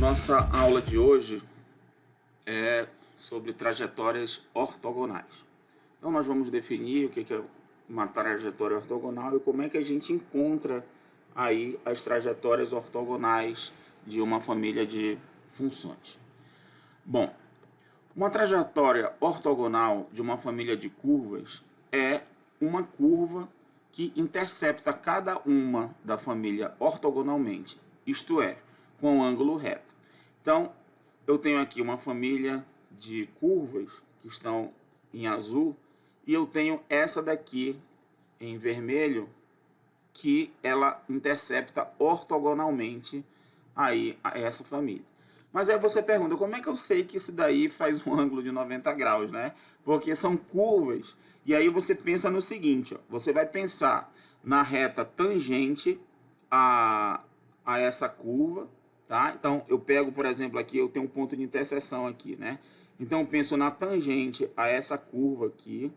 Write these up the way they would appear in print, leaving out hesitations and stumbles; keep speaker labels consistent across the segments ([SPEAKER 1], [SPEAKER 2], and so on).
[SPEAKER 1] Nossa aula de hoje é sobre trajetórias ortogonais. Então nós vamos definir o que é uma trajetória ortogonal e como é que a gente encontra aí as trajetórias ortogonais de uma família de funções. Bom, uma trajetória ortogonal de uma família de curvas é uma curva que intercepta cada uma da família ortogonalmente, isto é, com ângulo reto. Então, eu tenho aqui uma família de curvas que estão em azul e eu tenho essa daqui em vermelho que ela intercepta ortogonalmente aí a essa família. Mas aí você pergunta, como é que eu sei que isso daí faz um ângulo de 90 graus, né? Porque são curvas, e aí você pensa no seguinte, ó, você vai pensar na reta tangente a essa curva, tá? Então, eu pego, por exemplo, aqui, eu tenho um ponto de interseção aqui, né? Então, eu penso na tangente a essa curva aqui,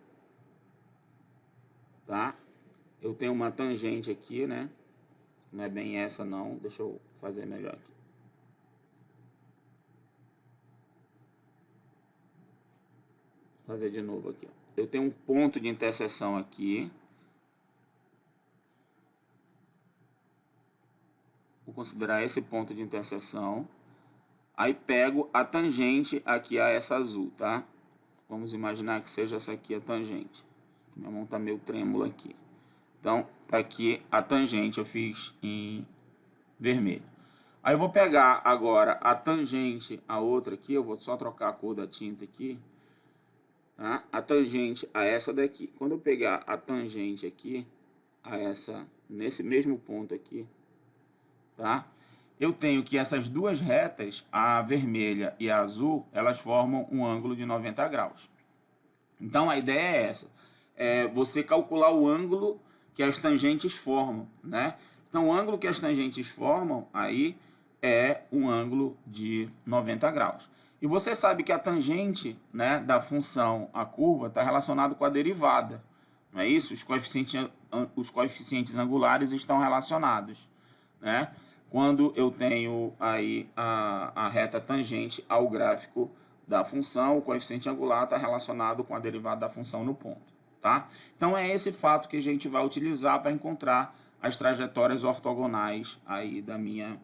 [SPEAKER 1] tá? Eu tenho uma tangente aqui, né? Não é bem essa, não. Deixa eu fazer melhor aqui. Fazer de novo aqui. Eu tenho um ponto de interseção aqui. Vou considerar esse ponto de interseção. Aí pego a tangente aqui a essa azul, tá? Vamos imaginar que seja essa aqui a tangente. Minha mão tá meio trêmula aqui. Então, tá aqui a tangente, eu fiz em vermelho. Aí eu vou pegar agora a tangente, a outra aqui, eu vou só trocar a cor da tinta aqui. Tá? A tangente a essa daqui. Quando eu pegar a tangente aqui, a essa, nesse mesmo ponto aqui, tá? Eu tenho que essas duas retas, a vermelha e a azul, elas formam um ângulo de 90 graus. Então a ideia é essa, é você calcular o ângulo que as tangentes formam, né? Então o ângulo que as tangentes formam aí é um ângulo de 90 graus. E você sabe que a tangente, né, da função a curva está relacionado com a derivada, não é isso? Os coeficientes angulares estão relacionados, né? Quando eu tenho aí a reta tangente ao gráfico da função, o coeficiente angular está relacionado com a derivada da função no ponto, tá? Então é esse fato que a gente vai utilizar para encontrar as trajetórias ortogonais aí da minha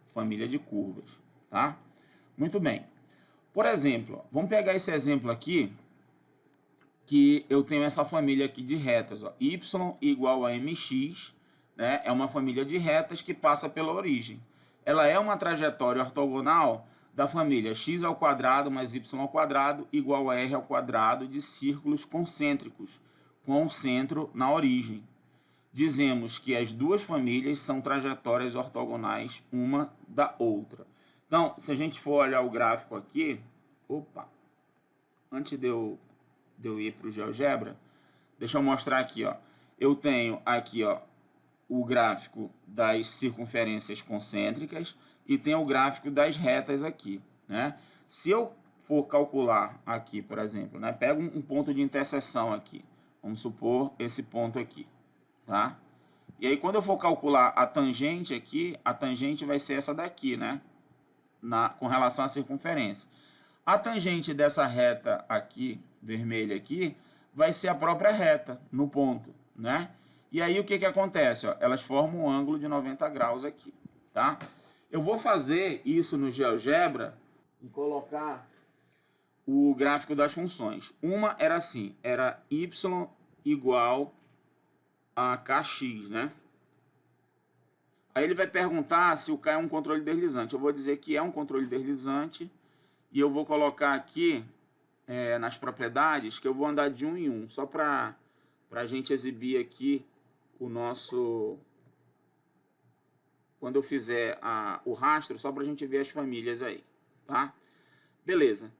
[SPEAKER 1] família de curvas, tá? Muito bem. Por exemplo, vamos pegar esse exemplo aqui, que eu tenho essa família aqui de retas, ó, y igual a mx, né, é uma família de retas que passa pela origem. Ela é uma trajetória ortogonal da família x ao quadrado mais y ao quadrado igual a r ao quadrado de círculos concêntricos, com o centro na origem. Dizemos que as duas famílias são trajetórias ortogonais uma da outra. Então, se a gente for olhar o gráfico aqui, antes de eu ir para o GeoGebra, deixa eu mostrar aqui, ó. Eu tenho aqui, ó, o gráfico das circunferências concêntricas e tem o gráfico das retas aqui, né? Se eu for calcular aqui, por exemplo, né, pego um ponto de interseção aqui, vamos supor esse ponto aqui, tá? E aí quando eu for calcular a tangente aqui, a tangente vai ser essa daqui, né? Com relação à circunferência. A tangente dessa reta aqui, vermelha aqui, vai ser a própria reta no ponto, né? E aí o que que acontece? Ó? Elas formam um ângulo de 90 graus aqui, tá? Eu vou fazer isso no GeoGebra e colocar o gráfico das funções. Uma era assim, era y igual a kx, né? Aí ele vai perguntar se o K é um controle deslizante. Eu vou dizer que é um controle deslizante e eu vou colocar aqui nas propriedades que eu vou andar de um em um, só para a gente exibir aqui o nosso... Quando eu fizer o rastro, só para a gente ver as famílias aí, tá? Beleza.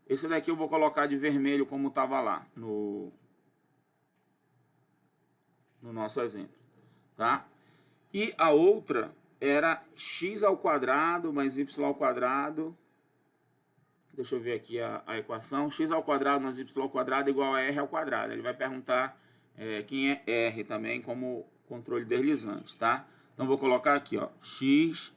[SPEAKER 1] Esse daqui eu vou colocar de vermelho como estava lá no nosso exemplo, tá? E a outra era x ao quadrado mais y ao quadrado. Deixa eu ver aqui a equação. X ao quadrado mais y ao quadrado igual a r ao quadrado. Ele vai perguntar quem é r também como controle deslizante, tá? Então vou colocar aqui, ó, x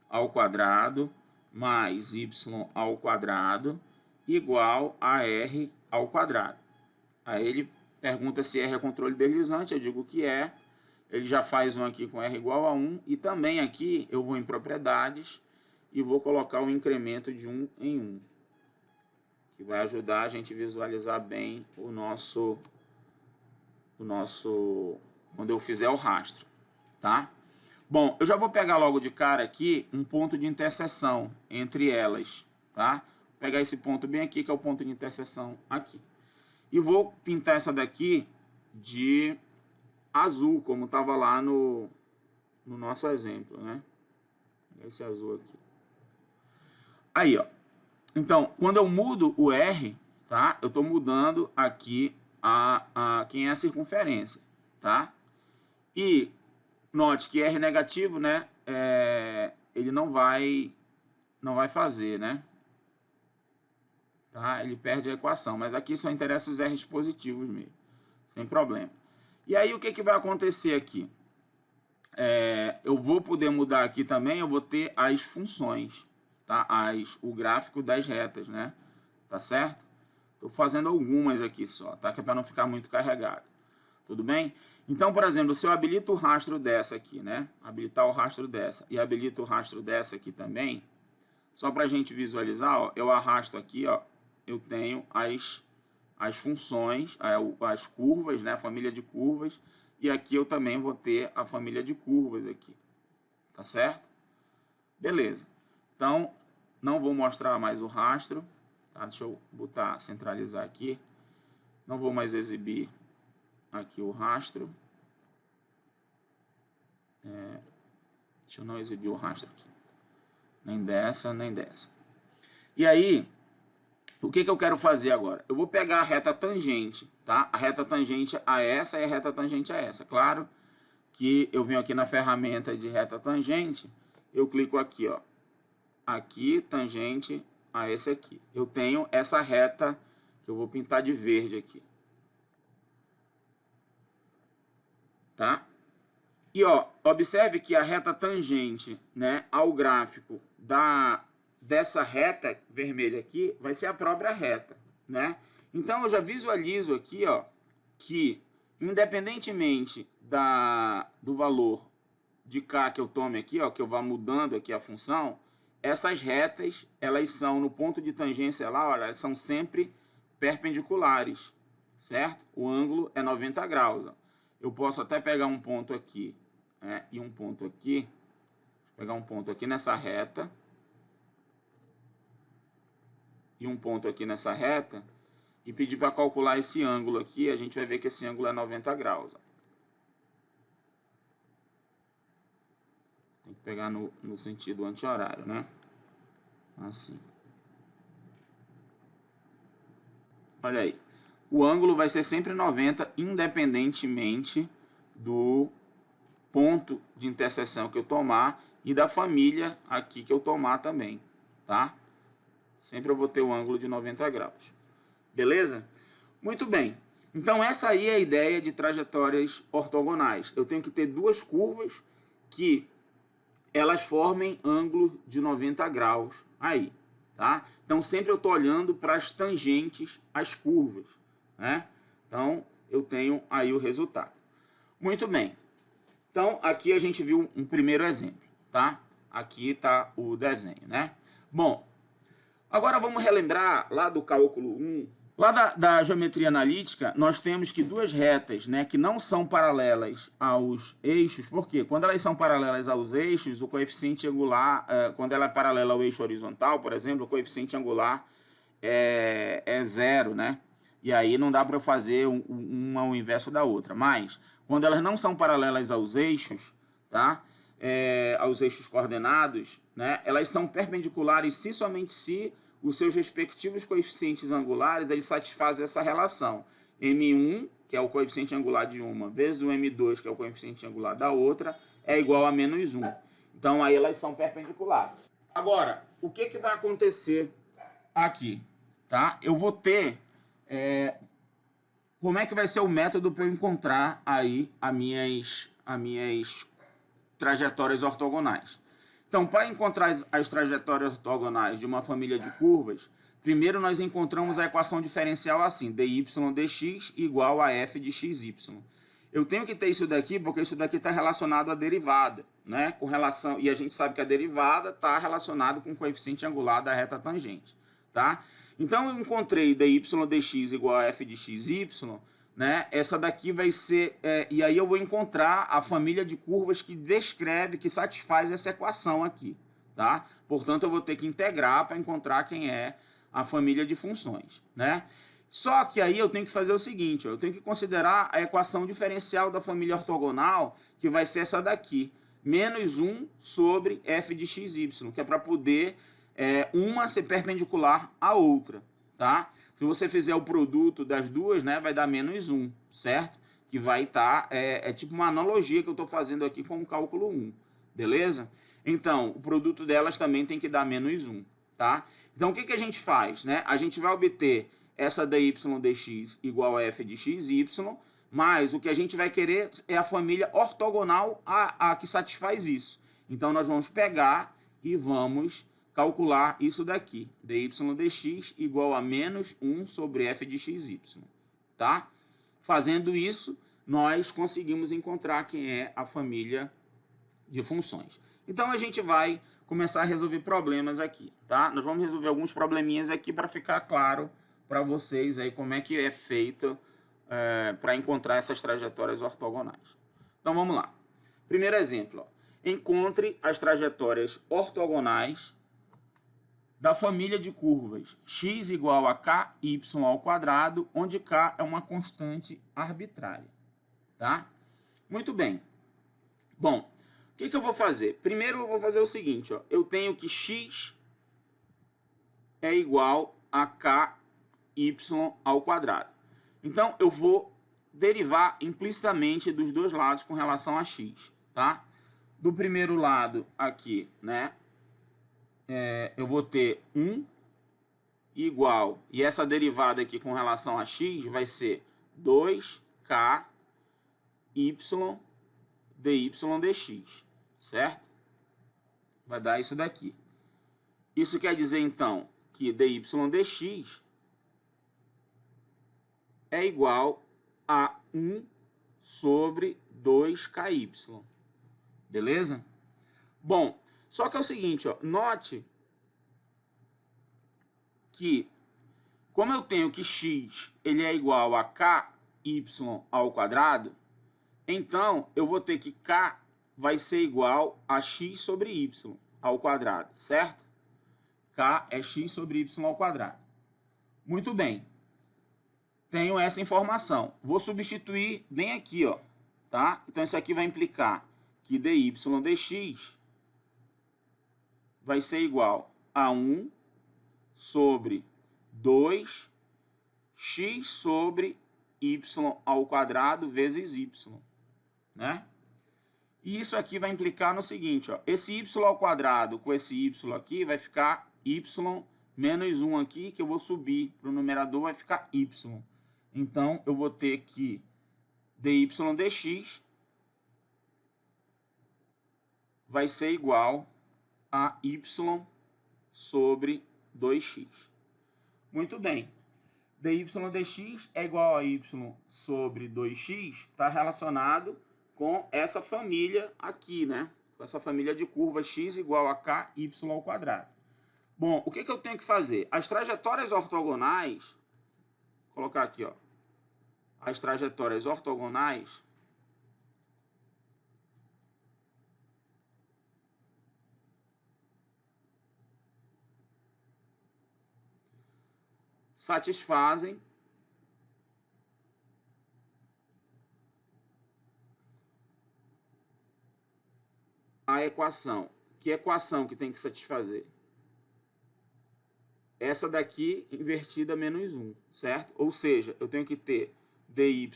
[SPEAKER 1] ao quadrado mais y ao quadrado igual a r ao quadrado. Aí ele pergunta se r é controle deslizante, eu digo que é. Ele já faz um aqui com r igual a 1. E também aqui eu vou em propriedades e vou colocar o incremento de 1 em 1. Que vai ajudar a gente a visualizar bem o nosso quando eu fizer o rastro, tá? Bom, eu já vou pegar logo de cara aqui um ponto de interseção entre elas, tá? Vou pegar esse ponto bem aqui, que é o ponto de interseção aqui. E vou pintar essa daqui de azul, como estava lá no nosso exemplo, né? Esse azul aqui. Aí, ó. Então, quando eu mudo o R, tá? Eu estou mudando aqui quem é a circunferência, tá? E note que R negativo, né? Ele não vai fazer, né? Tá? Ele perde a equação, mas aqui só interessa os R's positivos mesmo, sem problema. E aí o que vai acontecer aqui? Eu vou poder mudar aqui também, eu vou ter as funções, tá? O gráfico das retas, né? Tá certo? Estou fazendo algumas aqui só, tá? Que é para não ficar muito carregado. Tudo bem? Então, por exemplo, se eu habilito o rastro dessa aqui, né? Habilitar o rastro dessa e habilito o rastro dessa aqui também, só para a gente visualizar, ó, eu arrasto aqui, ó, eu tenho as funções, as curvas, né? A família de curvas. E aqui eu também vou ter a família de curvas aqui. Tá certo? Beleza. Então, não vou mostrar mais o rastro. Tá? Deixa eu centralizar aqui. Não vou mais exibir aqui o rastro. Deixa eu não exibir o rastro aqui. Nem dessa, nem dessa. E aí, o que eu quero fazer agora? Eu vou pegar a reta tangente, tá? A reta tangente a essa e a reta tangente a essa. Claro que eu venho aqui na ferramenta de reta tangente, eu clico aqui, ó. Aqui, tangente a esse aqui. Eu tenho essa reta que eu vou pintar de verde aqui. Tá? E, ó, observe que a reta tangente, né, ao gráfico dessa reta vermelha aqui vai ser a própria reta, né? Então eu já visualizo aqui, ó, que independentemente do valor de k que eu tome aqui, ó, que eu vá mudando aqui a função, essas retas, elas são no ponto de tangência lá, olha, elas são sempre perpendiculares, certo? O ângulo é 90 graus. Ó. Eu posso até pegar um ponto aqui, né, e um ponto aqui. Vou pegar um ponto aqui nessa reta e um ponto aqui nessa reta e pedir para calcular esse ângulo aqui, a gente vai ver que esse ângulo é 90 graus. Ó. Tem que pegar no sentido anti-horário, né? Assim. Olha aí. O ângulo vai ser sempre 90, independentemente do ponto de interseção que eu tomar e da família aqui que eu tomar também, tá? Sempre eu vou ter o ângulo de 90 graus. Beleza? Muito bem. Então, essa aí é a ideia de trajetórias ortogonais. Eu tenho que ter duas curvas que elas formem ângulo de 90 graus aí, tá? Então, sempre eu estou olhando para as tangentes às curvas, né? Então, eu tenho aí o resultado. Muito bem. Então, aqui a gente viu um primeiro exemplo, tá? Aqui está o desenho, né? Bom, agora vamos relembrar lá do cálculo 1. Lá da geometria analítica, nós temos que duas retas, né, que não são paralelas aos eixos, porque quando elas são paralelas aos eixos, o coeficiente angular, quando ela é paralela ao eixo horizontal, por exemplo, o coeficiente angular é zero, né? E aí não dá para fazer uma ao inverso da outra. Mas, quando elas não são paralelas aos eixos, tá? Aos eixos coordenados, né? Elas são perpendiculares se somente se os seus respectivos coeficientes angulares eles satisfazem essa relação. M1, que é o coeficiente angular de uma, vezes o M2, que é o coeficiente angular da outra, é igual a menos 1. Então, aí elas são perpendiculares. Agora, o que vai acontecer aqui? Tá? Eu vou ter... como é que vai ser o método para eu encontrar aí as minhas trajetórias ortogonais? Então, para encontrar as trajetórias ortogonais de uma família de curvas, primeiro nós encontramos a equação diferencial assim, dy dx igual a f de xy. Eu tenho que ter isso daqui porque isso daqui está relacionado à derivada, né? Com relação, e a gente sabe que a derivada está relacionada com o coeficiente angular da reta tangente, tá? Então, eu encontrei dy dx igual a f de xy, né? Essa daqui vai ser... e aí eu vou encontrar a família de curvas que descreve, que satisfaz essa equação aqui, tá? Portanto, eu vou ter que integrar para encontrar quem é a família de funções, né? Só que aí eu tenho que fazer o seguinte, ó, eu tenho que considerar a equação diferencial da família ortogonal, que vai ser essa daqui, menos 1 sobre f de xy, que é para poder uma ser perpendicular à outra, tá? Se você fizer o produto das duas, né, vai dar menos 1, certo? Que vai estar, tipo uma analogia que eu estou fazendo aqui com o cálculo 1, beleza? Então, o produto delas também tem que dar menos 1, tá? Então, o que a gente faz, né? A gente vai obter essa dy dx igual a f de xy, mas o que a gente vai querer é a família ortogonal a que satisfaz isso. Então, nós vamos pegar e vamos calcular isso daqui, dy dx igual a menos 1 sobre f de xy, tá? Fazendo isso, nós conseguimos encontrar quem é a família de funções. Então, a gente vai começar a resolver problemas aqui, tá? Nós vamos resolver alguns probleminhas aqui para ficar claro para vocês aí como é que é feito para encontrar essas trajetórias ortogonais. Então, vamos lá. Primeiro exemplo, ó. Encontre as trajetórias ortogonais da família de curvas x igual a ky ao quadrado, onde k é uma constante arbitrária, tá? Muito bem. Bom, o que eu vou fazer? Primeiro eu vou fazer o seguinte, ó. Eu tenho que x é igual a ky ao quadrado. Então, eu vou derivar implicitamente dos dois lados com relação a x, tá? Do primeiro lado aqui, né? Eu vou ter 1 igual, e essa derivada aqui com relação a x vai ser 2ky dy dx, certo? Vai dar isso daqui. Isso quer dizer, então, que dy dx é igual a 1 sobre 2ky. Beleza? Bom, só que é o seguinte, ó, note que, como eu tenho que x ele é igual a ky ao quadrado, então eu vou ter que k vai ser igual a x sobre y ao quadrado, certo? K é x sobre y ao quadrado. Muito bem. Tenho essa informação. Vou substituir bem aqui, ó, tá? Então isso aqui vai implicar que dy dx vai ser igual a 1 sobre 2x sobre y ao quadrado vezes y, né? E isso aqui vai implicar no seguinte, ó, esse y ao quadrado com esse y aqui vai ficar y menos 1 aqui, que eu vou subir para o numerador, vai ficar y. Então, eu vou ter que dy dx vai ser igual a y sobre 2x. Muito bem. dy dx é igual a y sobre 2x, está relacionado com essa família aqui, né? Com essa família de curvas x igual a ky ao quadrado. Bom, o que eu tenho que fazer? As trajetórias ortogonais, vou colocar aqui, ó. As trajetórias ortogonais satisfazem a equação. Que equação que tem que satisfazer? Essa daqui invertida menos 1, certo? Ou seja, eu tenho que ter dy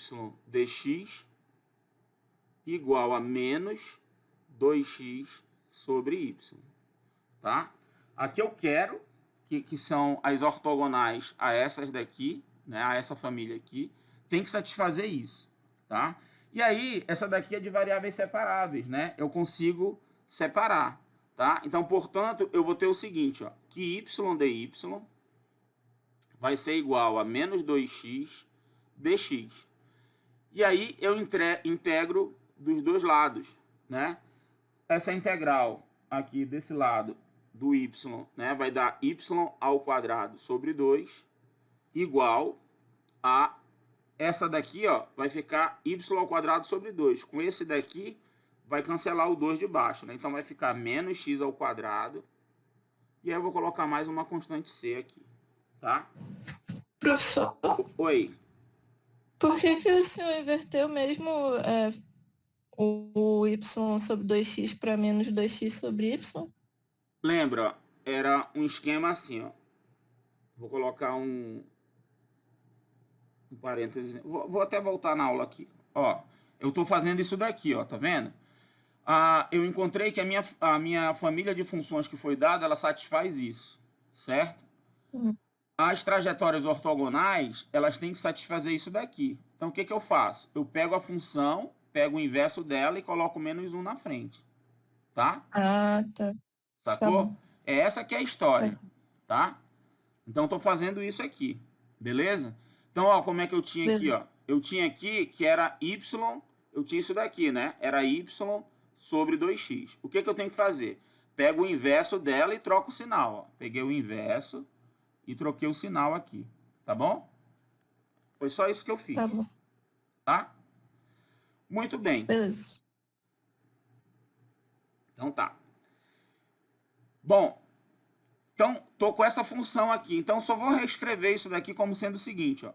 [SPEAKER 1] dx igual a menos 2x sobre y, tá? Aqui eu quero que são as ortogonais a essas daqui, né, a essa família aqui, tem que satisfazer isso, tá? E aí, essa daqui é de variáveis separáveis, né? Eu consigo separar, Tá? Então, portanto, eu vou ter o seguinte, ó, que y dy vai ser igual a menos 2x dx. E aí eu integro dos dois lados, né? Essa integral aqui desse lado do y, né, vai dar y ao quadrado sobre 2 igual a essa daqui, ó, vai ficar y ao quadrado sobre 2. Com esse daqui, vai cancelar o 2 de baixo, né? Então vai ficar menos x ao quadrado. E aí eu vou colocar mais uma constante c aqui, tá?
[SPEAKER 2] Professor,
[SPEAKER 1] Oi.
[SPEAKER 2] por que o senhor inverteu mesmo o y sobre 2x para menos 2x sobre y?
[SPEAKER 1] Lembra, ó, era um esquema assim, ó. Vou colocar um parênteses. Vou até voltar na aula aqui. Ó, eu estou fazendo isso daqui, ó, tá vendo? Eu encontrei que a minha família de funções que foi dada, ela satisfaz isso, certo? As trajetórias ortogonais, elas têm que satisfazer isso daqui. Então, o que eu faço? Eu pego a função, pego o inverso dela e coloco menos 1 na frente, tá?
[SPEAKER 2] Ah, tá. Tá
[SPEAKER 1] Sacou?
[SPEAKER 2] bom.
[SPEAKER 1] É essa que é a história, tá? Então, estou fazendo isso aqui, beleza? Então, ó, como é que eu tinha aqui, ó? Eu tinha aqui que era y, eu tinha isso daqui, né? Era y sobre 2x. O que eu tenho que fazer? Pego o inverso dela e troco o sinal, ó. Peguei o inverso e troquei o sinal aqui, tá bom? Foi só isso que eu fiz,
[SPEAKER 2] Tá bom.
[SPEAKER 1] tá? Muito bem.
[SPEAKER 2] Beleza.
[SPEAKER 1] Então tá. Bom, então tô com essa função aqui. Então só vou reescrever isso daqui como sendo o seguinte, ó.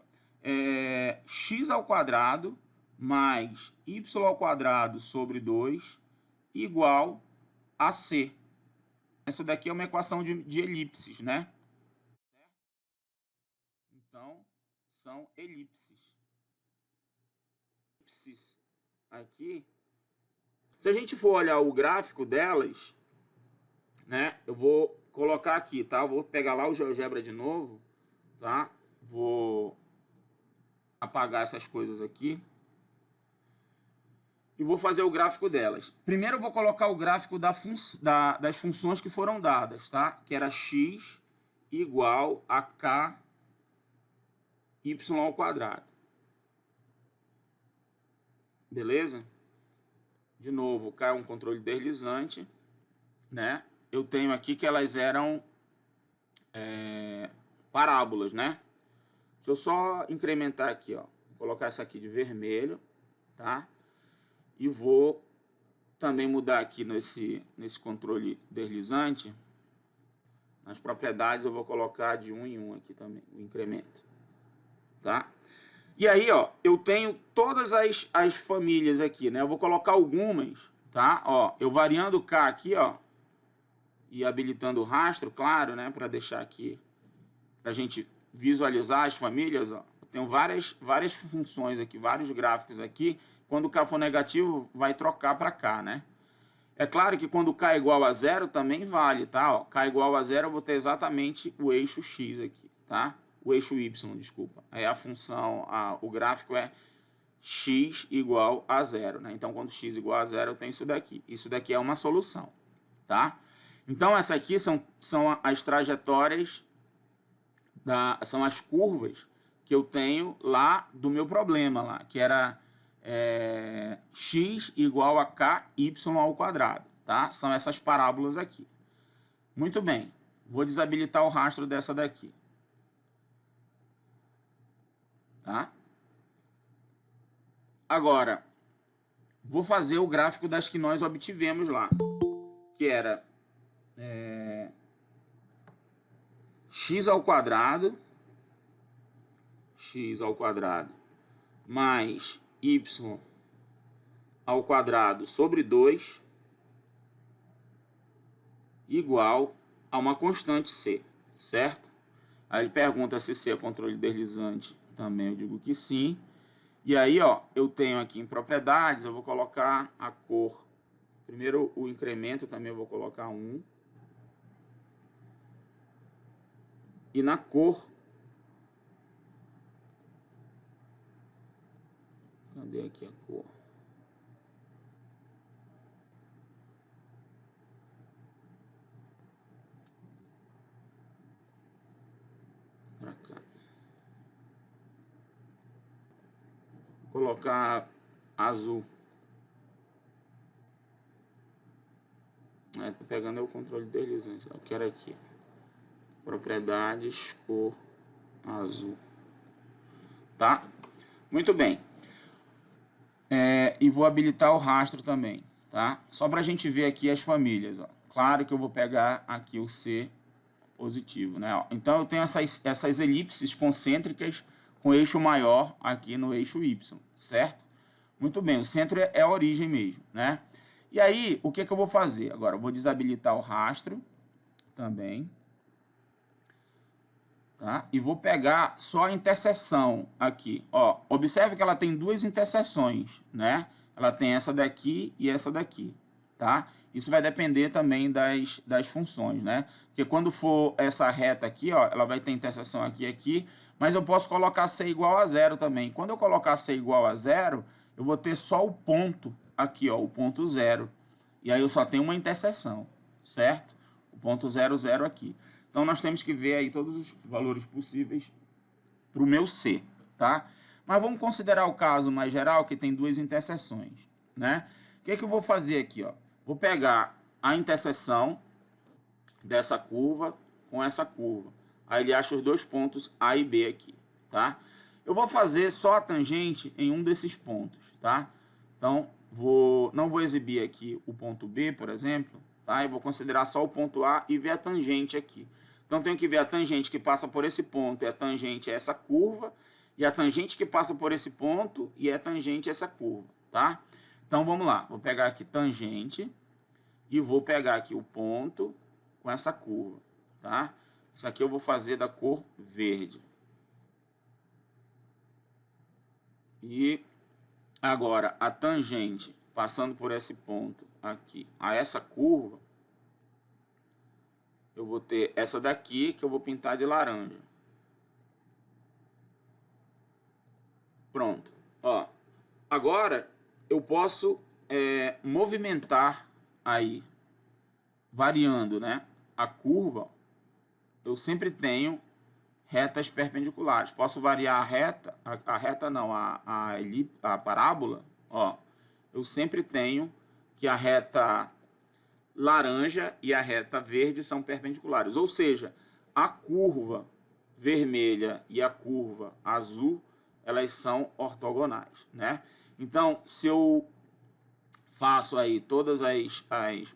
[SPEAKER 1] X ao quadrado mais y ao quadrado sobre 2 igual a c. Essa daqui é uma equação de elipses, né? Então, são elipses. Elipses aqui. Se a gente for olhar o gráfico delas, né? Eu vou colocar aqui, tá? Eu vou pegar lá o GeoGebra de novo, tá? Vou apagar essas coisas aqui. E vou fazer o gráfico delas. Primeiro eu vou colocar o gráfico das funções que foram dadas, tá? Que era x igual a k y ao quadrado. Beleza? De novo, k é um controle deslizante, né? Eu tenho aqui que elas eram parábolas, né? Deixa eu só incrementar aqui, ó. Vou colocar essa aqui de vermelho, tá? E vou também mudar aqui nesse controle deslizante. Nas propriedades eu vou colocar de 1 em 1 aqui também, o incremento, tá? E aí, ó, eu tenho todas as famílias aqui, né? Eu vou colocar algumas, tá? Ó, eu variando o K aqui, ó, e habilitando o rastro, claro, né? Para deixar aqui, pra gente visualizar as famílias, ó. Eu tenho várias funções aqui, vários gráficos aqui. Quando o K for negativo, vai trocar para K, né? É claro que quando K é igual a zero, também vale, tá? Ó, K igual a zero, eu vou ter exatamente o eixo X aqui, tá? O eixo Y, desculpa. Aí a função, o gráfico é X igual a zero, né? Então, quando X igual a zero, eu tenho isso daqui. Isso daqui é uma solução, tá? Então, essa aqui são as trajetórias, são as curvas que eu tenho lá do meu problema lá, que era x igual a ky ao quadrado, tá? São essas parábolas aqui. Muito bem, vou desabilitar o rastro dessa daqui, tá? Agora, vou fazer o gráfico das que nós obtivemos lá, que era x ao quadrado mais y ao quadrado sobre 2 igual a uma constante c, certo? Aí ele pergunta se c é controle deslizante, também eu digo que sim. E aí, ó, eu tenho aqui em propriedades, eu vou colocar a cor. Primeiro o incremento também eu vou colocar 1. E na cor, cadê aqui a cor? colocar azul. Tô pegando o controle deslizante. Eu quero aqui. Propriedades, cor azul. Tá? Muito bem. E vou habilitar o rastro também, tá? Só para a gente ver aqui as famílias, ó. Claro que eu vou pegar aqui o C positivo, né? Então eu tenho essas elipses concêntricas com eixo maior aqui no eixo Y, certo? Muito bem, o centro é a origem mesmo, né? E aí, o que eu vou fazer? Agora, eu vou desabilitar o rastro também. Tá? E vou pegar só a interseção aqui. Ó, observe que ela tem duas interseções, né? Ela tem essa daqui e essa daqui, tá? Isso vai depender também das funções, né? Porque quando for essa reta aqui, ó, ela vai ter interseção aqui e aqui, mas eu posso colocar C igual a zero também. Quando eu colocar C igual a zero, eu vou ter só o ponto aqui, ó, o ponto zero. E aí eu só tenho uma interseção, certo? O ponto 0, 0 aqui. Então, nós temos que ver aí todos os valores possíveis para o meu C, tá? Mas vamos considerar o caso mais geral, que tem duas interseções, né? O que eu vou fazer aqui, ó? Vou pegar a interseção dessa curva com essa curva. Aí ele acha os dois pontos A e B aqui, tá? Eu vou fazer só a tangente em um desses pontos, tá? Então, não vou exibir aqui o ponto B, por exemplo, tá? Eu vou considerar só o ponto A e ver a tangente aqui. Então, tenho que ver a tangente que passa por esse ponto e a tangente é essa curva, e a tangente que passa por esse ponto e a tangente é essa curva, tá? Então, vamos lá. Vou pegar aqui tangente e vou pegar aqui o ponto com essa curva, tá? Isso aqui eu vou fazer da cor verde. E agora, a tangente passando por esse ponto aqui a essa curva, eu vou ter essa daqui que eu vou pintar de laranja. Pronto. Ó, agora eu posso movimentar aí, variando, né? A curva, eu sempre tenho retas perpendiculares. Posso variar a reta não, a parábola, ó. Eu sempre tenho que a reta laranja e a reta verde são perpendiculares. Ou seja, a curva vermelha e a curva azul, elas são ortogonais, né? Então, se eu faço aí todos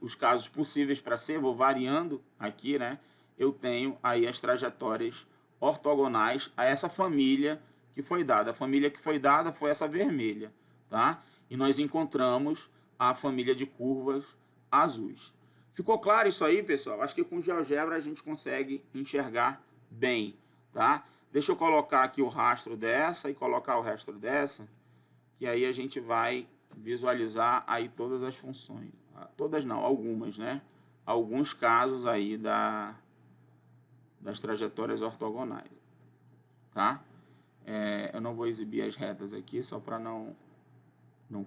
[SPEAKER 1] os casos possíveis para C, vou variando aqui, né? Eu tenho aí as trajetórias ortogonais a essa família que foi dada. A família que foi dada foi essa vermelha, tá? E nós encontramos a família de curvas azuis. Ficou claro isso aí, pessoal? Acho que com GeoGebra a gente consegue enxergar bem, tá? Deixa eu colocar aqui o rastro dessa e colocar o rastro dessa, que aí a gente vai visualizar aí todas as funções. Todas não, algumas, né? Alguns casos aí das trajetórias ortogonais, tá? Eu não vou exibir as retas aqui, só para não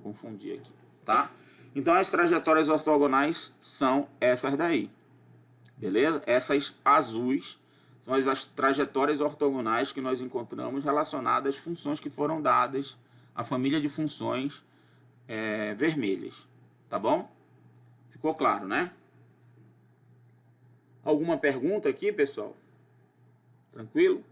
[SPEAKER 1] confundir aqui, tá? Então, as trajetórias ortogonais são essas daí, beleza? Essas azuis são as trajetórias ortogonais que nós encontramos relacionadas às funções que foram dadas, a família de funções vermelhas, tá bom? Ficou claro, né? Alguma pergunta aqui, pessoal? Tranquilo?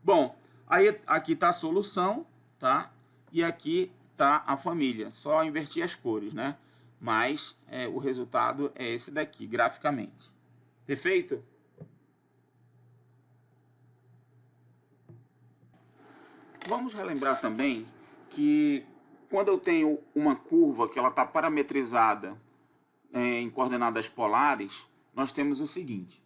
[SPEAKER 1] Bom, aí aqui está a solução, tá? E aqui tá a família, só invertir as cores, né? Mas o resultado é esse daqui, graficamente. Perfeito? Vamos relembrar também que quando eu tenho uma curva que ela está parametrizada em coordenadas polares, nós temos o seguinte.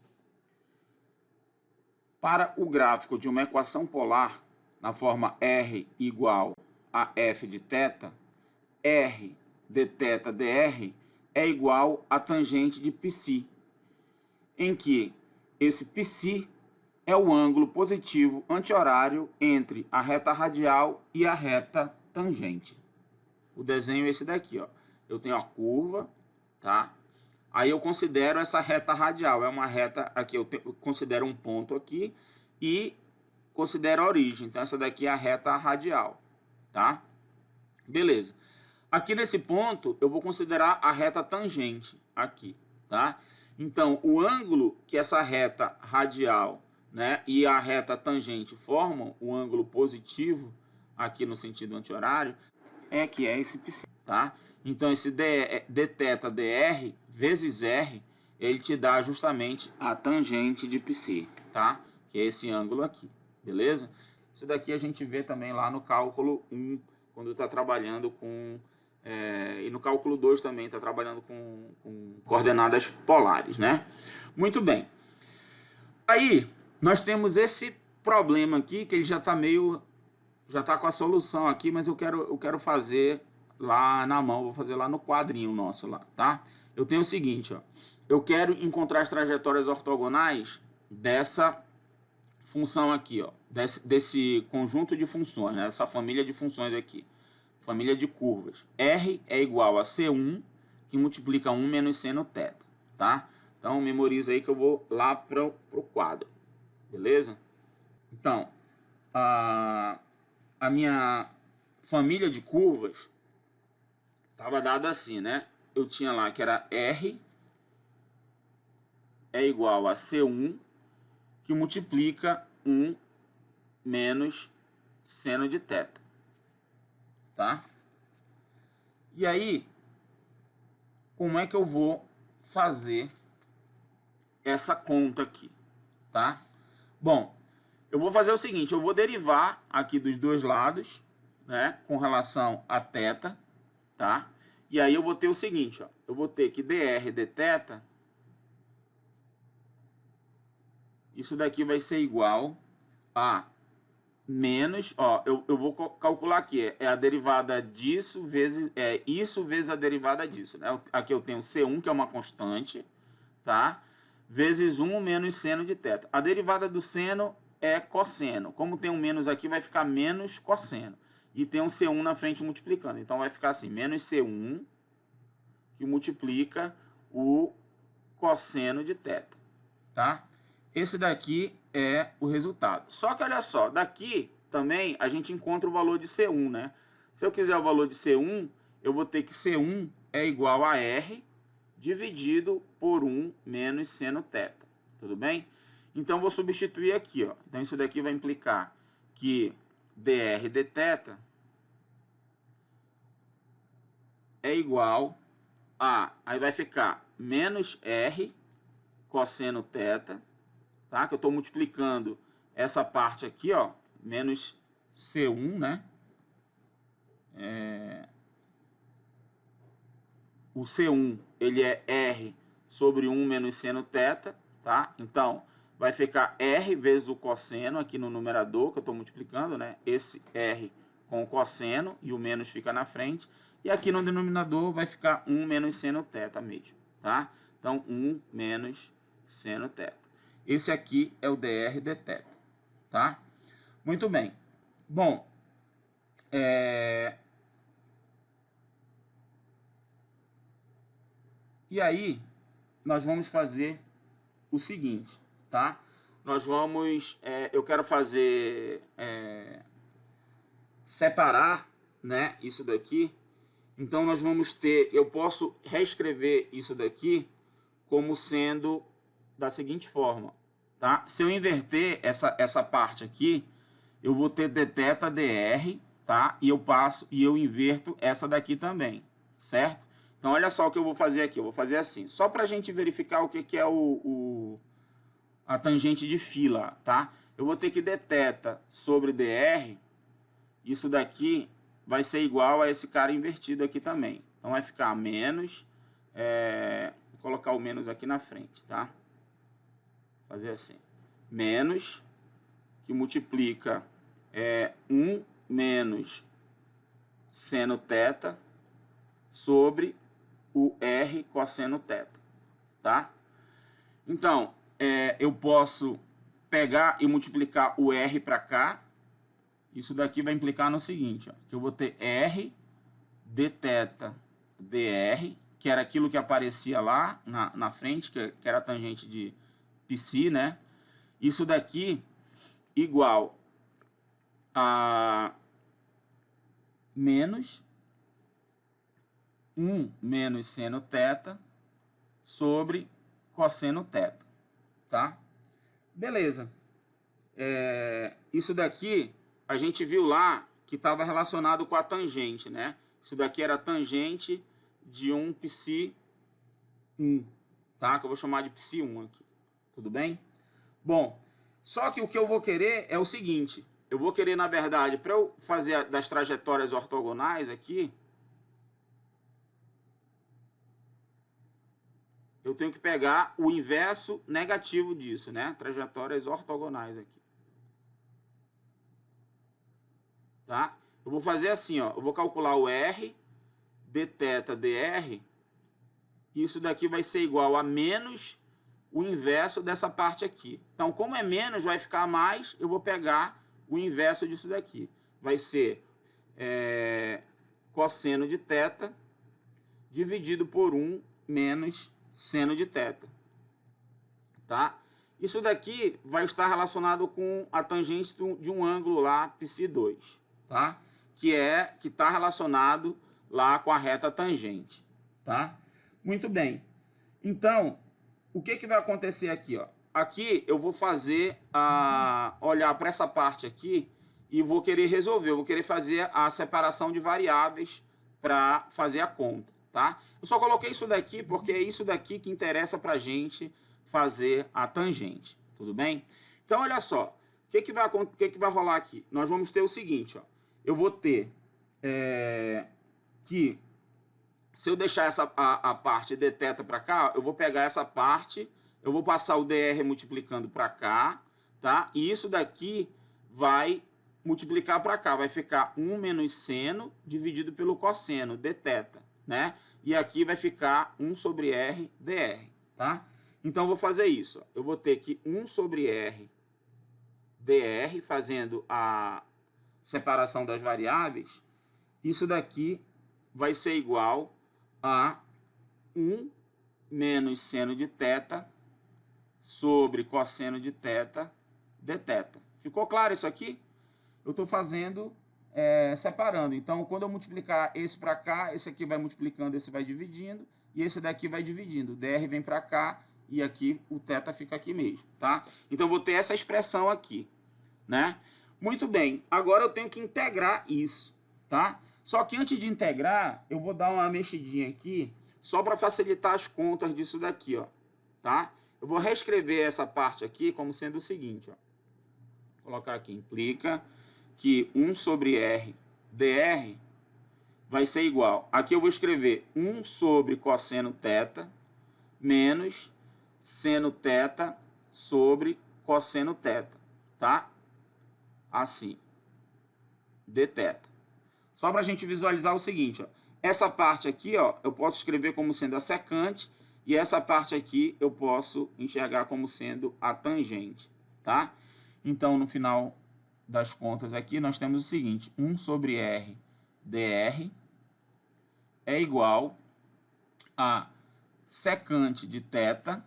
[SPEAKER 1] Para o gráfico de uma equação polar, na forma R igual a f de θ, r de θ dr é igual a tangente de π, em que esse π é o ângulo positivo anti-horário entre a reta radial e a reta tangente. O desenho é esse daqui, ó. Eu tenho a curva, tá? Aí eu considero essa reta radial, é uma reta aqui, eu considero um ponto aqui e considera a origem. Então, essa daqui é a reta radial, tá? Beleza. Aqui nesse ponto, eu vou considerar a reta tangente aqui, tá? Então, o ângulo que essa reta radial, né, e a reta tangente formam, o ângulo positivo aqui no sentido anti-horário, é esse psi, tá? Então, esse dθ dr vezes r, ele te dá justamente a tangente de psi, tá? Que é esse ângulo aqui, beleza? Isso daqui a gente vê também lá no cálculo 1, quando está trabalhando com... e no cálculo 2 também está trabalhando com coordenadas polares, né? Muito bem. Aí, nós temos esse problema aqui, que ele já está já está com a solução aqui, mas eu quero fazer lá na mão, vou fazer lá no quadrinho nosso lá, tá? Eu tenho o seguinte, ó. Eu quero encontrar as trajetórias ortogonais dessa função aqui, ó. Desse conjunto de funções, né? Essa família de funções aqui. Família de curvas. R é igual a C1, que multiplica 1 menos C no θ, tá? Então, memoriza aí que eu vou lá pro quadro. Beleza? Então, a minha família de curvas estava dada assim, né? Eu tinha lá que era R é igual a C1, que multiplica 1 menos seno de θ. Tá? E aí, como é que eu vou fazer essa conta aqui, tá? Bom, eu vou fazer o seguinte, eu vou derivar aqui dos dois lados, né, com relação a θ, tá? E aí eu vou ter o seguinte, ó, eu vou ter que dr dθ, isso daqui vai ser igual a menos, ó, eu vou calcular aqui, é a derivada disso vezes, isso vezes a derivada disso, né? Aqui eu tenho C1, que é uma constante, tá? Vezes 1 menos seno de θ. A derivada do seno é cosseno. Como tem um menos aqui, vai ficar menos cosseno. E tem um C1 na frente multiplicando. Então vai ficar assim, menos C1, que multiplica o cosseno de θ, tá? Esse daqui é o resultado. Só que olha só, daqui também a gente encontra o valor de C1, né? Se eu quiser o valor de C1, eu vou ter que C1 é igual a R dividido por 1 menos seno θ. Tudo bem? Então, vou substituir aqui, ó. Então, isso daqui vai implicar que dr dθ é igual a... Aí vai ficar menos R cosseno θ, tá? Que eu estou multiplicando essa parte aqui, ó, menos C1, né? O C1, ele é R sobre 1 menos seno θ, tá? Então, vai ficar R vezes o cosseno aqui no numerador, que eu estou multiplicando, né? Esse R com o cosseno e o menos fica na frente. E aqui no denominador vai ficar 1 menos seno θ mesmo, tá? Então, 1 menos seno θ. Esse aqui é o dr dθ, tá? Muito bem. Bom, e aí, nós vamos fazer o seguinte, tá? Nós vamos, eu quero fazer, separar, né, isso daqui. Então, nós vamos ter, eu posso reescrever isso daqui como sendo da seguinte forma, tá? Se eu inverter essa parte aqui, eu vou ter dθ dr, tá? E eu inverto essa daqui também, certo? Então, olha só o que eu vou fazer aqui. Eu vou fazer assim, só para a gente verificar o que é a tangente de φ, tá? Eu vou ter que dθ sobre dr, isso daqui vai ser igual a esse cara invertido aqui também. Então, vai ficar menos, vou colocar o menos aqui na frente, tá? Fazer assim, menos, que multiplica 1 menos seno θ sobre o R cosseno θ, tá? Então, eu posso pegar e multiplicar o R para cá. Isso daqui vai implicar no seguinte, ó, que eu vou ter R dθ dr, que era aquilo que aparecia lá na frente, que era a tangente de psi, né? Isso daqui igual menos 1 menos seno θ sobre cosseno θ, tá? Beleza. Isso daqui, a gente viu lá que estava relacionado com a tangente, né? Isso daqui era a tangente de um psi 1, tá? Que eu vou chamar de psi 1 aqui, tudo bem? Bom, só que o que eu vou querer é o seguinte, eu vou querer, na verdade, para eu fazer das trajetórias ortogonais aqui, eu tenho que pegar o inverso negativo disso, né? Trajetórias ortogonais aqui. Tá? Eu vou fazer assim, ó, eu vou calcular o R, dθ, dr, e isso daqui vai ser igual a menos o inverso dessa parte aqui. Então, como é menos, vai ficar mais, eu vou pegar o inverso disso daqui. Vai ser cosseno de θ dividido por 1 menos seno de θ. Tá? Isso daqui vai estar relacionado com a tangente de um ângulo lá, π2, tá? Que está relacionado lá com a reta tangente, tá? Muito bem. Então, o que vai acontecer aqui, ó? Aqui eu vou fazer olhar para essa parte aqui e vou querer resolver, eu vou querer fazer a separação de variáveis para fazer a conta, tá? Eu só coloquei isso daqui porque é isso daqui que interessa para a gente fazer a tangente, tudo bem? Então, olha só, o que vai rolar aqui? Nós vamos ter o seguinte, ó, eu vou ter que, se eu deixar a parte dθ para cá, eu vou pegar essa parte, eu vou passar o dr multiplicando para cá, tá? E isso daqui vai multiplicar para cá, vai ficar 1 menos seno dividido pelo cosseno, dθ, né? E aqui vai ficar 1 sobre r dr, tá? Então, eu vou fazer isso. Ó. Eu vou ter que 1 sobre r dr, fazendo a separação das variáveis. Isso daqui vai ser igual a 1 menos seno de θ sobre cosseno de θ dθ. Ficou claro isso aqui? Eu estou fazendo, separando. Então, quando eu multiplicar esse para cá, esse aqui vai multiplicando, esse vai dividindo, e esse daqui vai dividindo. O dr vem para cá, e aqui o θ fica aqui mesmo, tá? Então, eu vou ter essa expressão aqui, né? Muito bem, agora eu tenho que integrar isso, tá? Só que antes de integrar, eu vou dar uma mexidinha aqui, só para facilitar as contas disso daqui, ó, tá? Eu vou reescrever essa parte aqui como sendo o seguinte, ó. Vou colocar aqui, implica que 1 sobre r dr vai ser igual, aqui eu vou escrever 1 sobre cosseno θ menos seno θ sobre cosseno θ, tá? Assim, dθ. Só para a gente visualizar o seguinte, ó, essa parte aqui, ó, eu posso escrever como sendo a secante, e essa parte aqui eu posso enxergar como sendo a tangente, tá? Então, no final das contas aqui, nós temos o seguinte, 1 sobre r dr é igual a secante de θ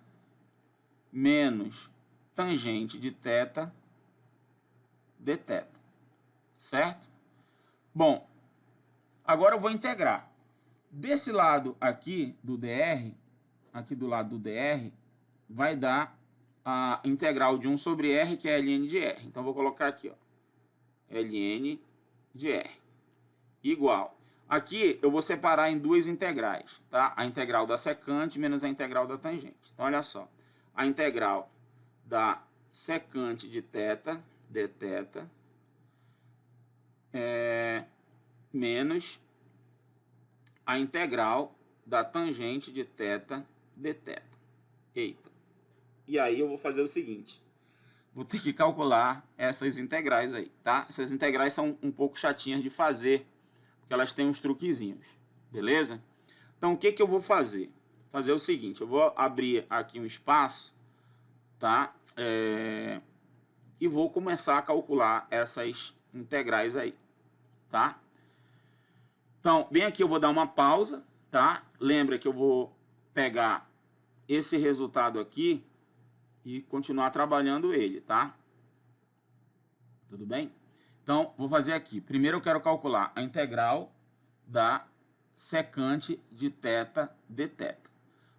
[SPEAKER 1] menos tangente de θ dθ, certo? Bom, agora eu vou integrar. Desse lado aqui do dr, aqui do lado do dr, vai dar a integral de 1 sobre r, que é ln de r. Então, vou colocar aqui, ó, ln de r, igual. Aqui eu vou separar em duas integrais, tá? A integral da secante menos a integral da tangente. Então, olha só. A integral da secante de θ, dθ, menos a integral da tangente de θ, dθ. Eita. E aí eu vou fazer o seguinte. Vou ter que calcular essas integrais aí, tá? Essas integrais são um pouco chatinhas de fazer, porque elas têm uns truquezinhos, beleza? Então, o que eu vou fazer? Fazer o seguinte, eu vou abrir aqui um espaço, tá? E vou começar a calcular essas integrais aí, tá? Então, bem aqui eu vou dar uma pausa, tá? Lembra que eu vou pegar esse resultado aqui e continuar trabalhando ele, tá? Tudo bem? Então, vou fazer aqui. Primeiro eu quero calcular a integral da secante de θ dθ.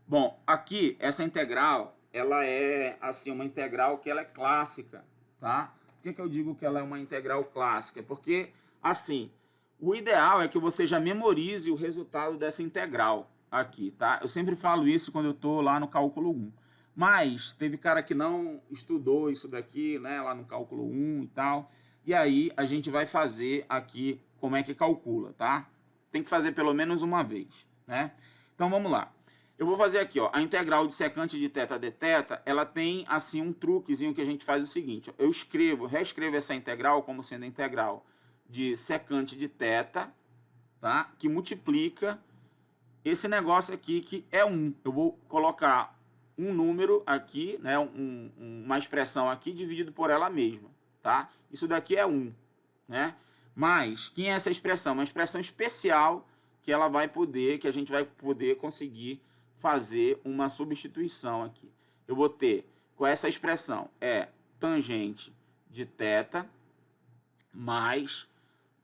[SPEAKER 1] Bom, aqui, essa integral, ela é, assim, uma integral que ela é clássica, tá? Por que eu digo que ela é uma integral clássica? Porque, assim, o ideal é que você já memorize o resultado dessa integral aqui, tá? Eu sempre falo isso quando eu tô lá no cálculo 1. Mas teve cara que não estudou isso daqui, né, lá no cálculo 1 e tal. E aí a gente vai fazer aqui como é que calcula, tá? Tem que fazer pelo menos uma vez, né? Então vamos lá. Eu vou fazer aqui, ó, a integral de secante de θ dθ, ela tem assim um truquezinho que a gente faz o seguinte, ó, eu reescrevo essa integral como sendo a integral de secante de θ, tá? Que multiplica esse negócio aqui que é 1. Eu vou colocar um número aqui, né, uma expressão aqui dividido por ela mesma, tá? Isso daqui é 1, né? Mas quem é essa expressão? Uma expressão especial que ela vai poder, que a gente vai poder conseguir fazer uma substituição aqui. Eu vou ter, com essa expressão, é tangente de θ mais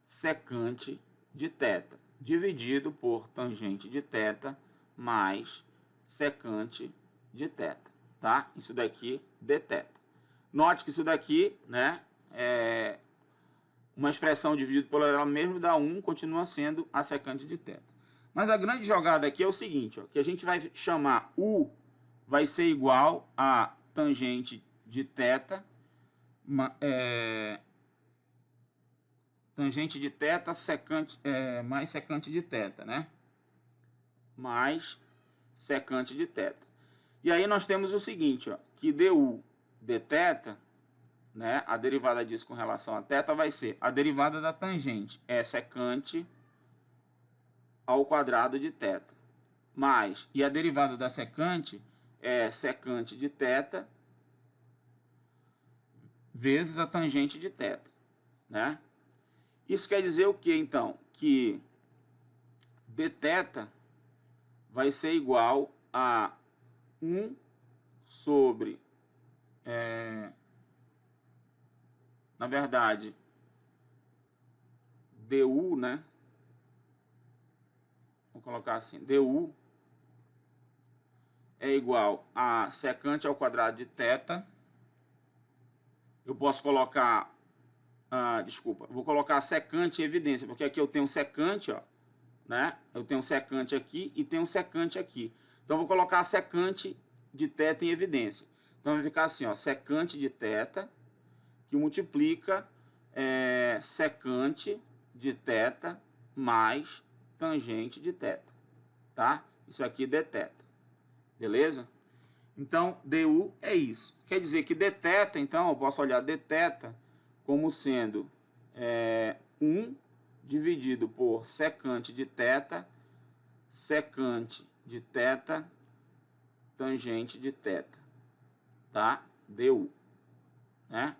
[SPEAKER 1] secante de θ, dividido por tangente de θ mais secante de θ, tá? Isso daqui, dθ. Note que isso daqui, né, é uma expressão dividida por ela mesmo dá 1, continua sendo a secante de θ. Mas a grande jogada aqui é o seguinte, ó, que a gente vai chamar U vai ser igual a tangente de θ, tangente de θ secante, mais secante de θ, né? Mais secante de θ. E aí nós temos o seguinte, ó, que du dθ, né, a derivada disso com relação a θ vai ser a derivada da tangente é secante ao quadrado de θ, mais, e a derivada da secante é secante de θ vezes a tangente de θ, né? Isso quer dizer o que, então? Que dθ vai ser igual a 1 sobre, na verdade, du, né? Vou colocar assim, du é igual a secante ao quadrado de θ. Eu posso colocar, vou colocar secante em evidência, porque aqui eu tenho um secante, ó, né? Eu tenho um secante aqui e tenho um secante aqui. Então, vou colocar a secante de θ em evidência. Então, vai ficar assim, ó, secante de θ, que multiplica secante de θ mais tangente de θ, tá? Isso aqui dθ, beleza? Então, du é isso. Quer dizer que dθ, então, eu posso olhar dθ como sendo 1 dividido por secante de θ, secante de θ, tangente de θ, tá? Du, né?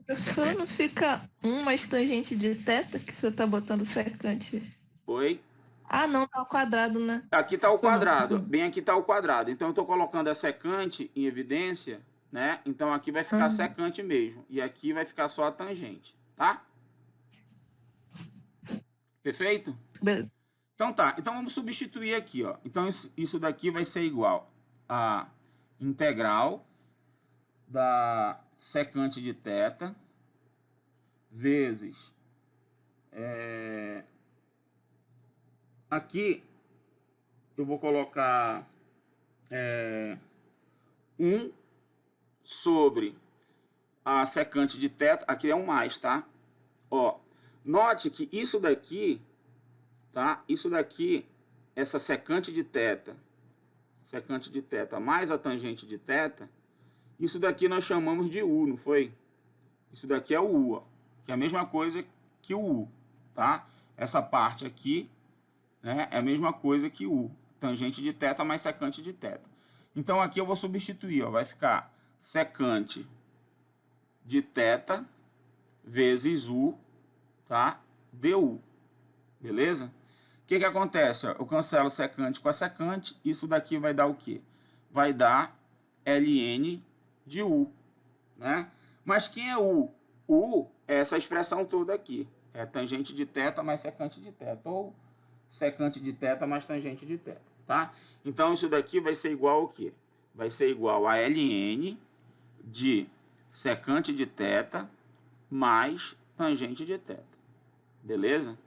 [SPEAKER 2] Professor, não fica 1 mais tangente de θ que você tá botando secante?
[SPEAKER 1] Oi?
[SPEAKER 2] Ah, não, tá ao quadrado, né?
[SPEAKER 1] Aqui está o quadrado, bem aqui está o quadrado. Então, eu estou colocando a secante em evidência, né? Então, aqui vai ficar secante mesmo. E aqui vai ficar só a tangente, tá? Perfeito?
[SPEAKER 2] Beleza.
[SPEAKER 1] Então, tá. Então, vamos substituir aqui, ó. Então, isso daqui vai ser igual a integral da secante de θ vezes... aqui eu vou colocar 1 sobre a secante de θ, aqui é um mais, tá? Ó, note que isso daqui, tá? Isso daqui, essa secante de θ mais a tangente de θ, isso daqui nós chamamos de U, não foi? Isso daqui é o U, ó, que é a mesma coisa que o U, tá? Essa parte aqui, né, é a mesma coisa que U, tangente de θ mais secante de θ. Então, aqui eu vou substituir, ó, vai ficar secante de θ vezes U, tá? du, beleza? O que acontece? Ó? Eu cancelo secante com a secante, isso daqui vai dar o quê? Vai dar ln de U, né? Mas quem é U? U essa expressão toda aqui. É tangente de θ mais secante de θ. Ou secante de θ mais tangente de θ. Tá? Então, isso daqui vai ser igual ao quê? Vai ser igual a ln de secante de θ mais tangente de θ. Beleza?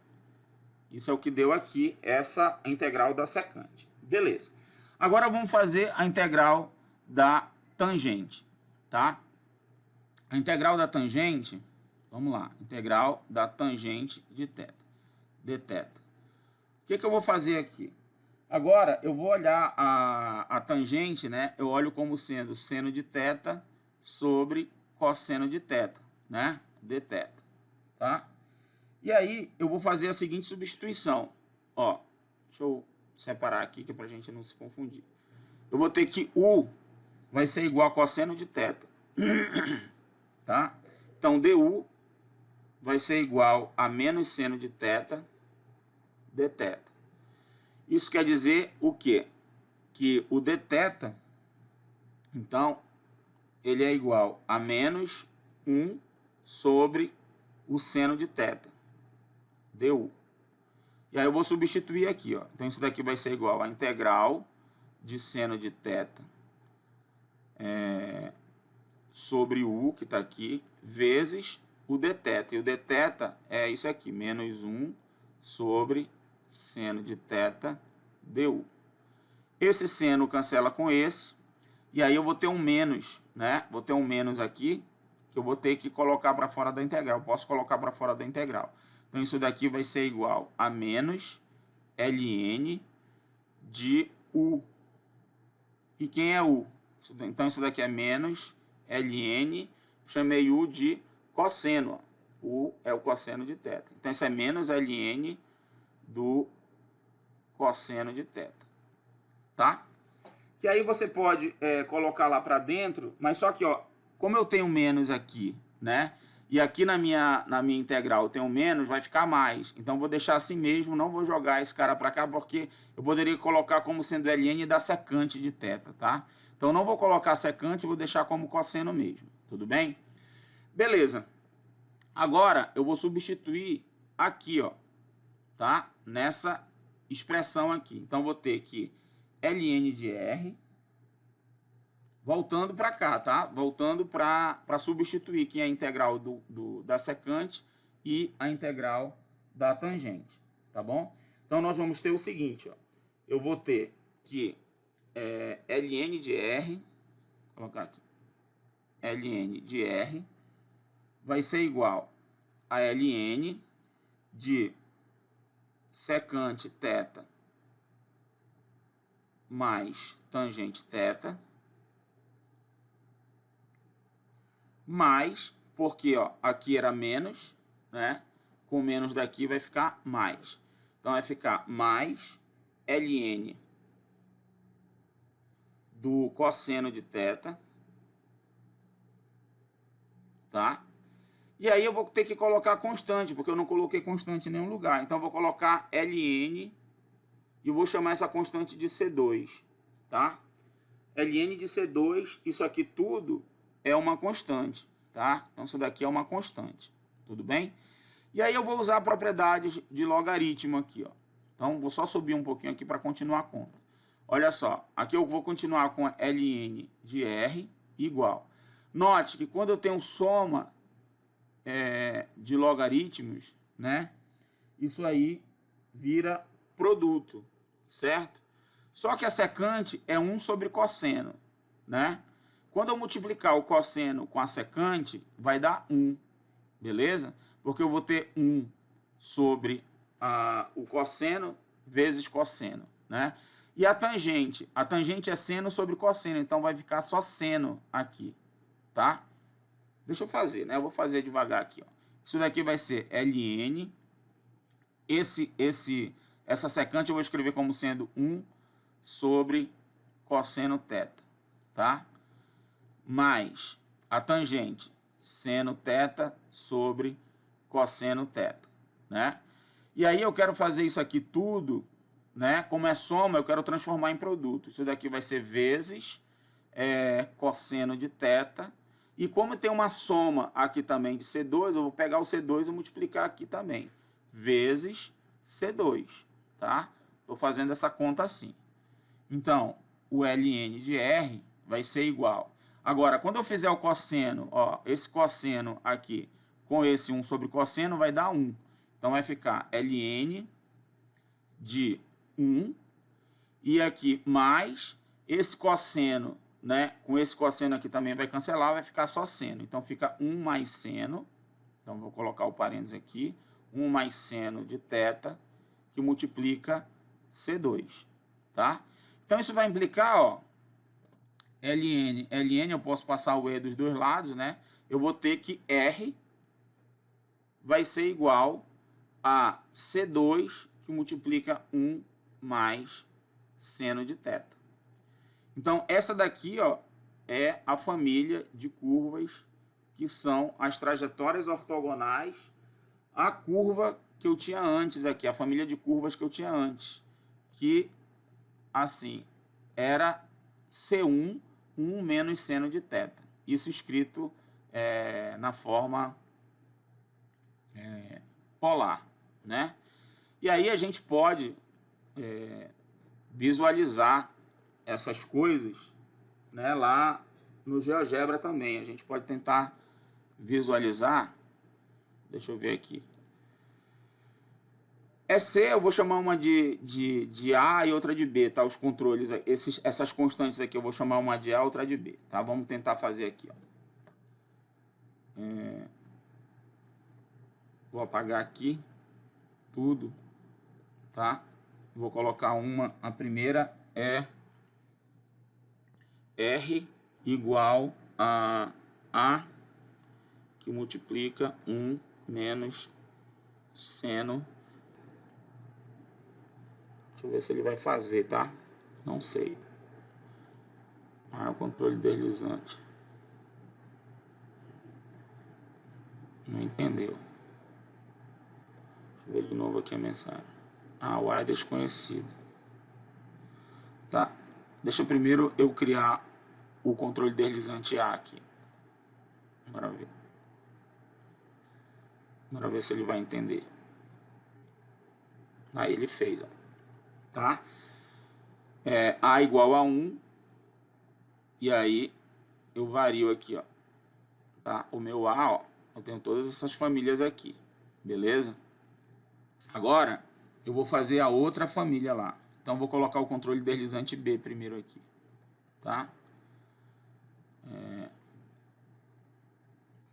[SPEAKER 1] Isso é o que deu aqui, essa integral da secante. Beleza. Agora vamos fazer a integral da tangente, tá? A integral da tangente, vamos lá, integral da tangente de θ, dθ. O que eu vou fazer aqui? Agora, eu vou olhar a tangente, né? Eu olho como sendo seno de θ sobre cosseno de θ, né? dθ, tá? E aí, eu vou fazer a seguinte substituição. Ó, deixa eu separar aqui, que é pra gente não se confundir. Eu vou ter que U vai ser igual a cosseno de θ, tá? Então, du vai ser igual a menos seno de θ dθ. Isso quer dizer o quê? Que o dθ, então, ele é igual a menos 1 sobre o seno de θ, du. E aí eu vou substituir aqui, ó. Então, isso daqui vai ser igual a integral de seno de θ sobre u, que está aqui, vezes o dθ. E o dθ é isso aqui, menos 1 sobre seno de θ du. Esse seno cancela com esse, e aí eu vou ter um menos, né? Vou ter um menos aqui, que eu vou ter que colocar para fora da integral. Eu posso colocar para fora da integral. Então, isso daqui vai ser igual a menos ln de u. E quem é u? Então, isso daqui é menos ln, chamei u de cosseno. U é o cosseno de θ. Então, isso é menos ln do cosseno de θ. Tá? Que aí você pode colocar lá para dentro, mas só que, ó, como eu tenho menos aqui, né? E aqui na minha integral eu tenho menos, vai ficar mais. Então, vou deixar assim mesmo, não vou jogar esse cara para cá, porque eu poderia colocar como sendo ln da secante de θ, tá? Então, não vou colocar secante, vou deixar como cosseno mesmo. Tudo bem? Beleza. Agora, eu vou substituir aqui, ó, tá? Nessa expressão aqui. Então, vou ter que ln de r, voltando para cá, tá? Voltando para substituir aqui a integral da secante e a integral da tangente, tá bom? Então, nós vamos ter o seguinte, ó. Eu vou ter que ln de r, vou colocar aqui, ln de r vai ser igual a ln de secante θ mais tangente θ, mais, porque ó, aqui era menos, né? Com menos daqui vai ficar mais. Então, vai ficar mais ln do cosseno de θ, tá? E aí eu vou ter que colocar constante, porque eu não coloquei constante em nenhum lugar. Então, eu vou colocar ln e vou chamar essa constante de C2, tá? ln de C2, isso aqui tudo é uma constante, tá? Então, isso daqui é uma constante, tudo bem? E aí eu vou usar propriedades de logaritmo aqui, ó. Então, vou só subir um pouquinho aqui para continuar a conta. Olha só, aqui eu vou continuar com ln de r igual. Note que quando eu tenho soma de logaritmos, né? Isso aí vira produto, certo? Só que a secante é 1 sobre cosseno, né? Quando eu multiplicar o cosseno com a secante, vai dar 1, beleza? Porque eu vou ter 1 sobre o cosseno vezes cosseno, né? E a tangente é seno sobre cosseno, então vai ficar só seno aqui, tá? Deixa eu fazer, né? Eu vou fazer devagar aqui, ó. Isso daqui vai ser ln, essa secante eu vou escrever como sendo 1 sobre cosseno θ, tá? Mais a tangente, seno θ sobre cosseno θ, né? E aí eu quero fazer isso aqui tudo, né? Como é soma, eu quero transformar em produto. Isso daqui vai ser vezes cosseno de θ, E como tem uma soma aqui também de C2, eu vou pegar o C2 e multiplicar aqui também. Vezes C2, tá? Estou fazendo essa conta assim. Então, o ln de R vai ser igual. Agora, quando eu fizer o cosseno, ó, esse cosseno aqui com esse 1 sobre cosseno vai dar 1. Então, vai ficar ln de 1 e aqui mais esse cosseno, né? Com esse cosseno aqui também vai cancelar, vai ficar só seno. Então, fica 1 mais seno. Então, vou colocar o parênteses aqui. 1 mais seno de θ, que multiplica C2, tá? Então, isso vai implicar, ó, ln, eu posso passar o E dos dois lados, né? Eu vou ter que R vai ser igual a C2, que multiplica 1 mais seno de θ. Então, essa daqui, ó, é a família de curvas que são as trajetórias ortogonais à curva que eu tinha antes aqui, a família de curvas que eu tinha antes, que, assim, era C1, 1 menos seno de θ. Isso escrito na forma polar, né? E aí a gente pode visualizar essas coisas, né, lá no GeoGebra também. A gente pode tentar visualizar. Deixa eu ver aqui. C eu vou chamar uma de A e outra de B, tá? Os controles, essas constantes aqui eu vou chamar uma de A e outra de B, tá? Vamos tentar fazer aqui, ó. Vou apagar aqui tudo, tá? Vou colocar a primeira é R igual a A, que multiplica 1 menos seno. Deixa eu ver se ele vai fazer, tá? Não sei. O controle deslizante. Não entendeu. Deixa eu ver de novo aqui a mensagem. O A é desconhecido. Tá. Deixa primeiro eu criar o controle deslizante A aqui. Bora ver. Bora ver se ele vai entender. Aí ele fez, ó. Tá? A igual a 1. E aí eu vario aqui, ó. Tá? O meu A, ó. Eu tenho todas essas famílias aqui. Beleza? Agora eu vou fazer a outra família lá. Então vou colocar o controle deslizante B primeiro aqui. Tá?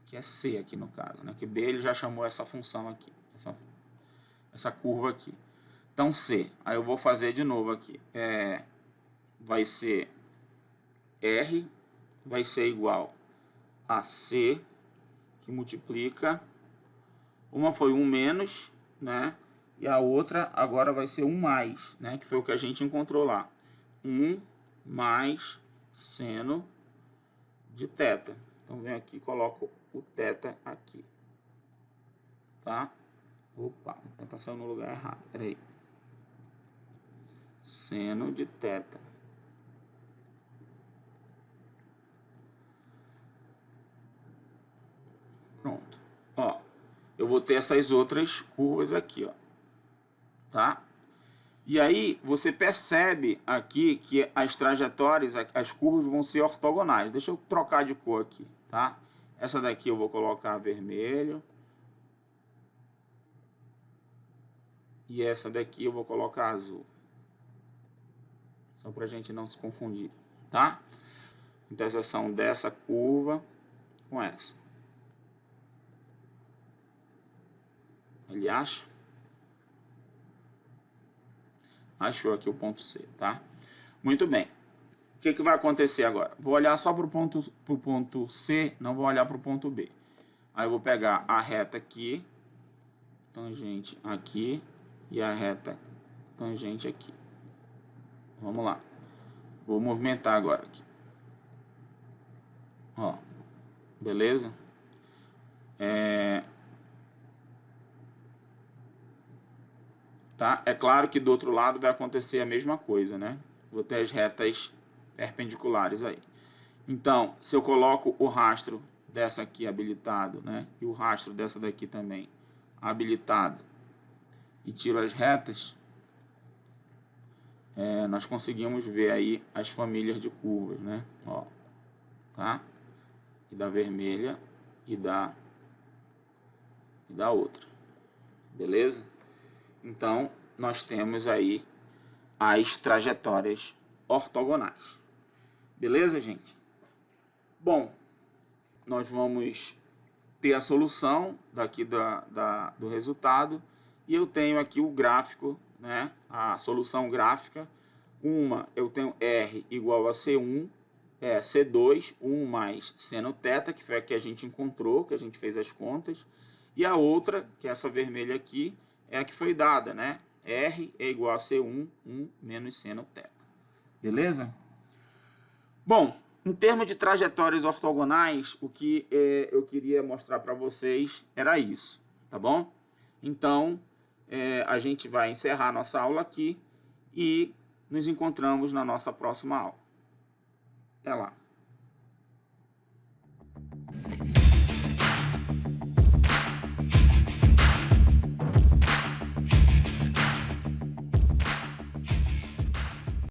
[SPEAKER 1] Que é C aqui no caso, né? Que B ele já chamou essa função aqui. Essa curva aqui. Então, C. Aí eu vou fazer de novo aqui. Vai ser R, vai ser igual a C, que multiplica. Uma foi 1 menos, né? E a outra agora vai ser 1 mais, né? Que foi o que a gente encontrou lá. 1 mais seno de θ. Então, venho aqui e coloco o θ aqui. Tá? Opa, vou tentar sair no lugar errado. Peraí. Seno de θ. Pronto. Ó, eu vou ter essas outras curvas aqui, ó. Tá? E aí, você percebe aqui que as trajetórias, as curvas vão ser ortogonais. Deixa eu trocar de cor aqui, tá? Essa daqui eu vou colocar vermelho. E essa daqui eu vou colocar azul. Só para a gente não se confundir, tá? Interseção dessa curva com essa. Ele acha? Achou aqui o ponto C, tá? Muito bem. O que vai acontecer agora? Vou olhar só para o ponto C, não vou olhar para o ponto B. Aí eu vou pegar a reta aqui, tangente aqui, e a reta tangente aqui. Vamos lá. Vou movimentar agora aqui. Ó, beleza? Tá? É claro que do outro lado vai acontecer a mesma coisa, né? Vou ter as retas perpendiculares aí. Então, se eu coloco o rastro dessa aqui habilitado, né, e o rastro dessa daqui também habilitado, e tiro as retas, nós conseguimos ver aí as famílias de curvas, né? Ó, tá? E da vermelha e da outra, beleza? Então, nós temos aí as trajetórias ortogonais, beleza, gente? Bom, nós vamos ter a solução daqui do resultado, e eu tenho aqui o gráfico, né? A solução gráfica. Uma, eu tenho R igual a C1, C2, 1 mais seno θ, que foi a que a gente encontrou, que a gente fez as contas, e a outra, que é essa vermelha aqui, é a que foi dada, né? R é igual a C1, 1 menos seno θ. Beleza? Bom, em termos de trajetórias ortogonais, o que eu queria mostrar para vocês era isso, tá bom? Então, a gente vai encerrar nossa aula aqui e nos encontramos na nossa próxima aula. Até lá!